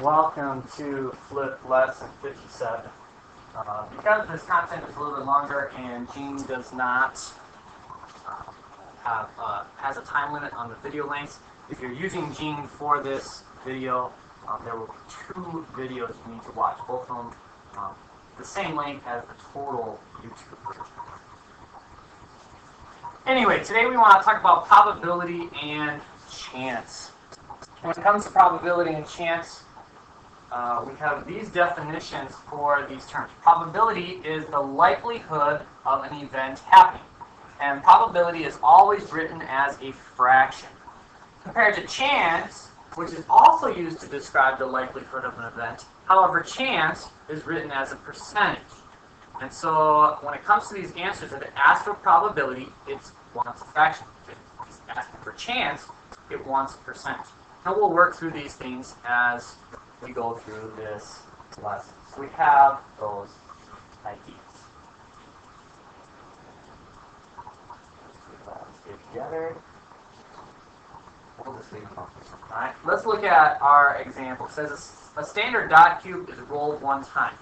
Welcome to Flip Lesson 57. Because this content is a little bit longer and Gene does not has a time limit on the video lengths, if you're using Gene for this video, there will be two videos you need to watch, both of them the same length as the total YouTube video. Anyway, today we want to talk about probability and chance. When it comes to probability and chance, we have these definitions for these terms. Probability is the likelihood of an event happening. And probability is always written as a fraction. Compared to chance, which is also used to describe the likelihood of an event. However, chance is written as a percentage. And so when it comes to these answers, if it asks for probability, it wants a fraction. If it's asking for chance, it wants a percentage. And we'll work through these things as we go through this lesson. So we have those ideas. Let's get together. We'll just leave them up. Alright, let's look at our example. It says a standard dot cube is rolled one time.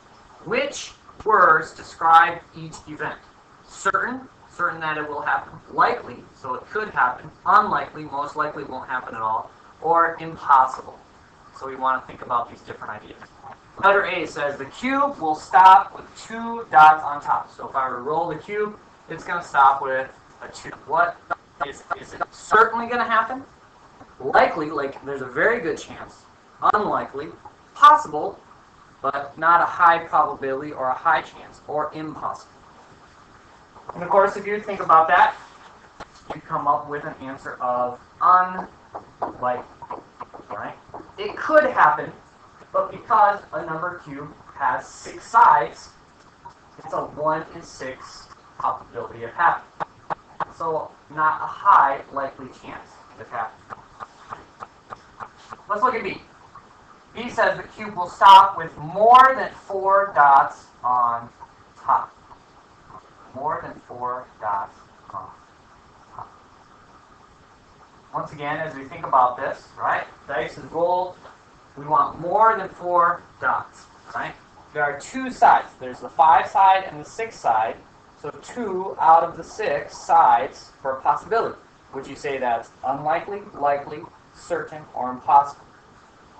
Which words describe each event? Certain that it will happen. Likely, so it could happen. Unlikely, most likely won't happen at all. Or impossible. So we want to think about these different ideas. Letter A says the cube will stop with two dots on top. So if I were to roll the cube, it's going to stop with a 2. What is it certainly going to happen? Likely, like there's a very good chance. Unlikely, possible, but not a high probability or a high chance, or impossible. And of course, if you think about that, you come up with an answer of unlikely. Right? It could happen, but because a number cube has 6 sides, it's a 1 in 6 probability of happening. So not a high likely chance of happening. Let's look at B. B says the cube will stop with more than 4 dots on top. More than 4 dots on top. Once again, as we think about this, right? Dice is rolled. We want more than 4 dots, right? There are 2 sides. There's the 5 side and the 6 side. So 2 out of the 6 sides for a possibility. Would you say that's unlikely, likely, certain, or impossible?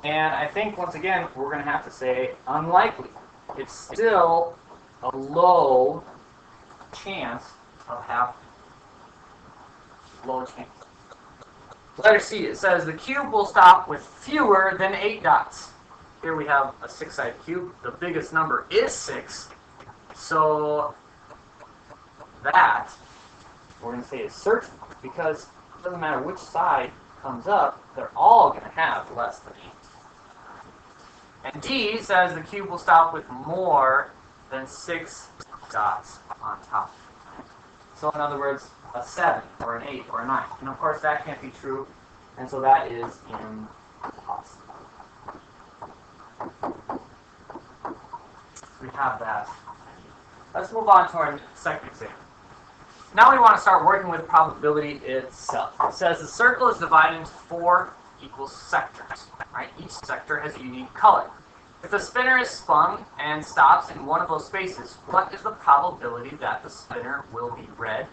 And I think, once again, we're going to have to say unlikely. It's still a low chance of happening. Low chance. Letter C, it says the cube will stop with fewer than 8 dots. Here we have a 6-sided cube. The biggest number is 6. So that, we're going to say is certain, because it doesn't matter which side comes up, they're all going to have less than 8. And D says the cube will stop with more than 6 dots on top. So in other words, a 7 or an 8 or a 9. And of course that can't be true, and so that is impossible. We have that. Let's move on to our second example. Now we want to start working with probability itself. It says the circle is divided into 4 equal sectors. Right? Each sector has a unique color. If the spinner is spun and stops in one of those spaces, what is the probability that the spinner will be red,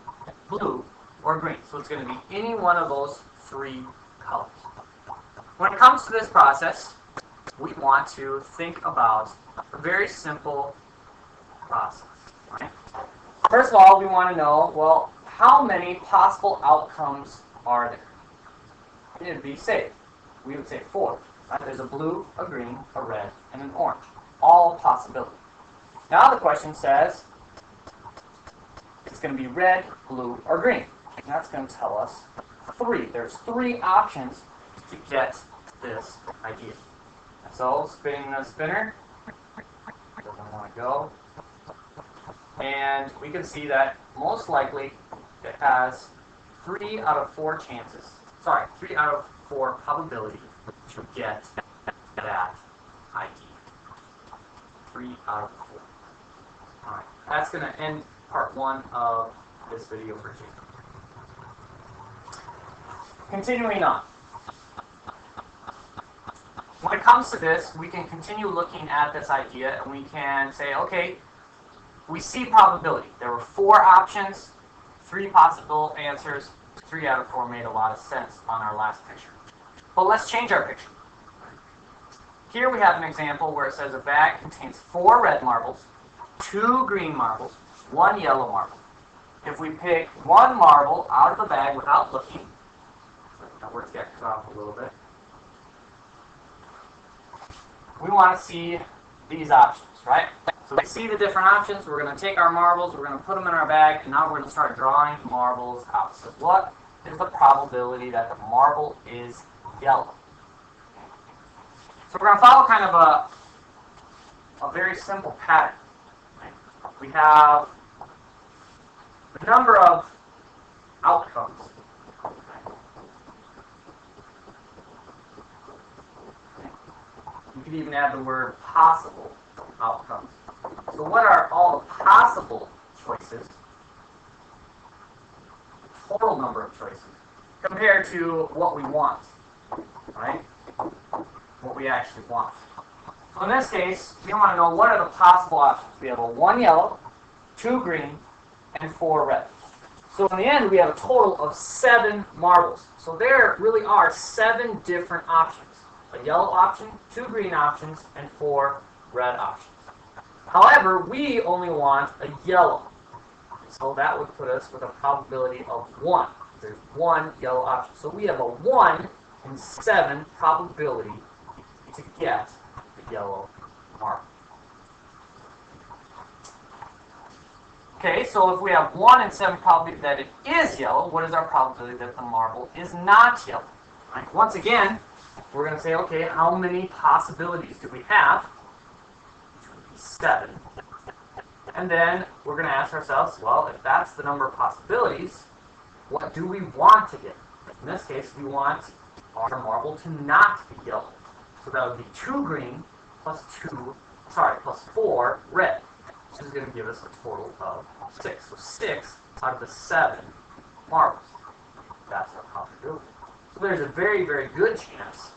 blue, or green? So it's going to be any one of those 3 colors. When it comes to this process, we want to think about a very simple process. Right? First of all, we want to know, well, how many possible outcomes are there? It would be safe. We would say 4. Right? There's a blue, a green, a red, and an orange. All possibility. Now the question says, it's going to be red, blue, or green. And that's going to tell us 3. There's 3 options to get this idea. So spinning the spinner, doesn't want to go. And we can see that most likely it has 3 out of 4 chances. Sorry, 3 out of 4 probability to get that idea. 3 out of 4. Alright, that's going to end part 1 of this video for you. Continuing on. when it comes to this, we can continue looking at this idea and we can say, okay, we see probability. There were 4 options, 3 possible answers. 3 out of 4 made a lot of sense on our last picture. But let's change our picture. Here we have an example where it says a bag contains 4 red marbles, 2 green marbles, 1 yellow marble. If we pick 1 marble out of the bag without looking, now words get cut off a little bit. We want to see these options, right? So we see the different options. We're going to take our marbles, we're going to put them in our bag, and now we're going to start drawing marbles out. So what is the probability that the marble is yellow? So we're going to follow kind of a very simple pattern. We have a number of outcomes. You could even add the word possible outcomes. So what are all the possible choices? Total number of choices compared to what we want, right? What we actually want. So in this case, we want to know what are the possible options. We have a 1 yellow, 2 green, and 4 red. So in the end, we have a total of 7 marbles. So there really are 7 different options. A yellow option, 2 green options, and 4 red options. However, we only want a yellow. So that would put us with a probability of 1. There's 1 yellow option. So we have a 1 in 7 probability to get the yellow marble. Okay, so if we have 1 in 7 probability that it is yellow, what is our probability that the marble is not yellow? Right. Once again, we're going to say, okay, how many possibilities do we have? 7. And then we're going to ask ourselves, well, if that's the number of possibilities, what do we want to get? In this case, we want our marble to not be yellow. So that would be 2 green plus 4 red. This is going to give us a total of 6. So 6 out of the 7 marbles. That's our possibility. So there's a very, very good chance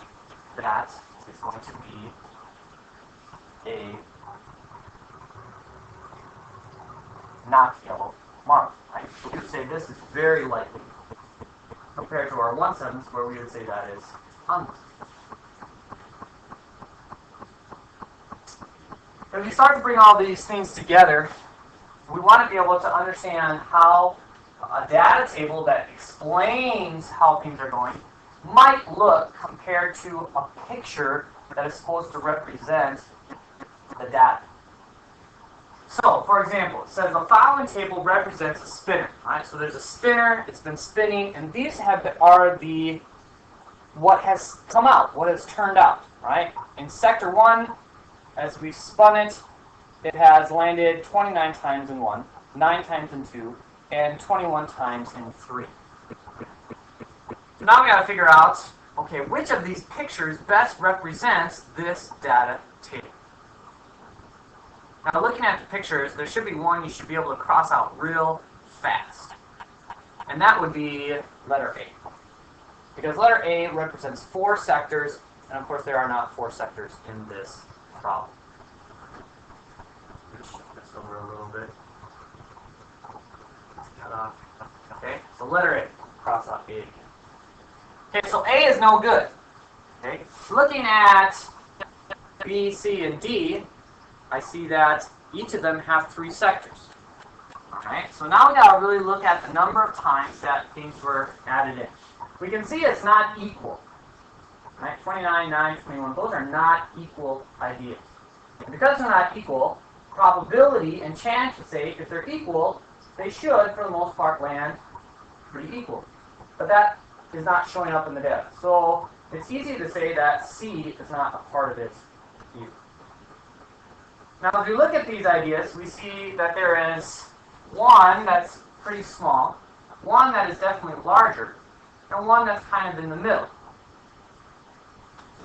that it's going to be a not yellow marble. Right? So we would say this is very likely compared to our 1/7 where we would say that is unlikely. As we start to bring all these things together, we want to be able to understand how a data table that explains how things are going might look compared to a picture that is supposed to represent the data. So, for example, it says the following table represents a spinner. Right? So there's a spinner, it's been spinning, and these are what has come out, what has turned out. Right? In sector 1, as we spun it, it has landed 29 times in 1, 9 times in 2, and 21 times in 3. So now we got to figure out, okay, which of these pictures best represents this data table. Now looking at the pictures, there should be one you should be able to cross out real fast. And that would be letter A. Because letter A represents 4 sectors, and of course there are not 4 sectors in this problem. Shift this over a little bit. Cut off. Okay, so letter A. Cross out A again. Okay, so A is no good. Okay, looking at B, C, and D, I see that each of them have 3 sectors. Alright, so now we got to really look at the number of times that things were added in. We can see it's not equal. Right? 29, 9, 21, those are not equal ideas. And because they're not equal, probability and chances say if they're equal, they should, for the most part, land pretty equal. But that is not showing up in the data. So it's easy to say that C is not a part of this either. Now, if we look at these ideas, we see that there is one that's pretty small, one that is definitely larger, and one that's kind of in the middle.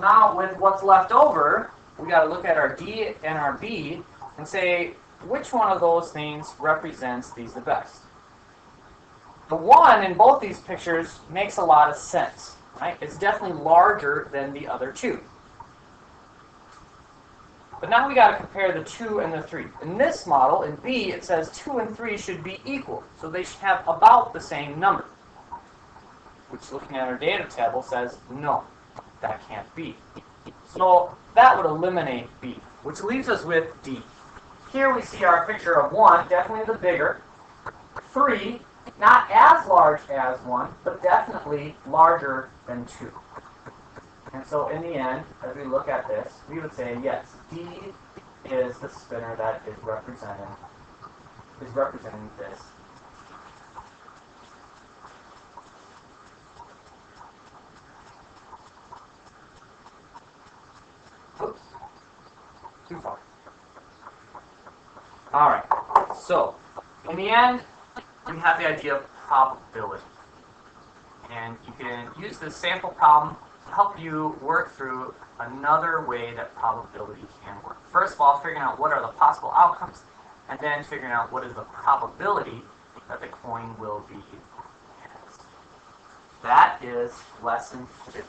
Now, with what's left over, we got to look at our D and our B and say which one of those things represents these the best. The one in both these pictures makes a lot of sense. Right? It's definitely larger than the other 2. But now we got to compare the 2 and the 3. In this model, in B, it says 2 and 3 should be equal. So they should have about the same number. Which, looking at our data table, says no, that can't be. So that would eliminate B, which leaves us with D. Here we see our picture of 1, definitely the bigger. 3, not as large as 1, but definitely larger than 2. And so in the end, as we look at this, we would say, yes, D is the spinner that is representing this. Oops. Too far. Alright, so in the end, we have the idea of probability. And you can use this sample problem to help you work through another way that probability can work. First of all, figuring out what are the possible outcomes, and then figuring out what is the probability that the coin will be heads. That is lesson 50.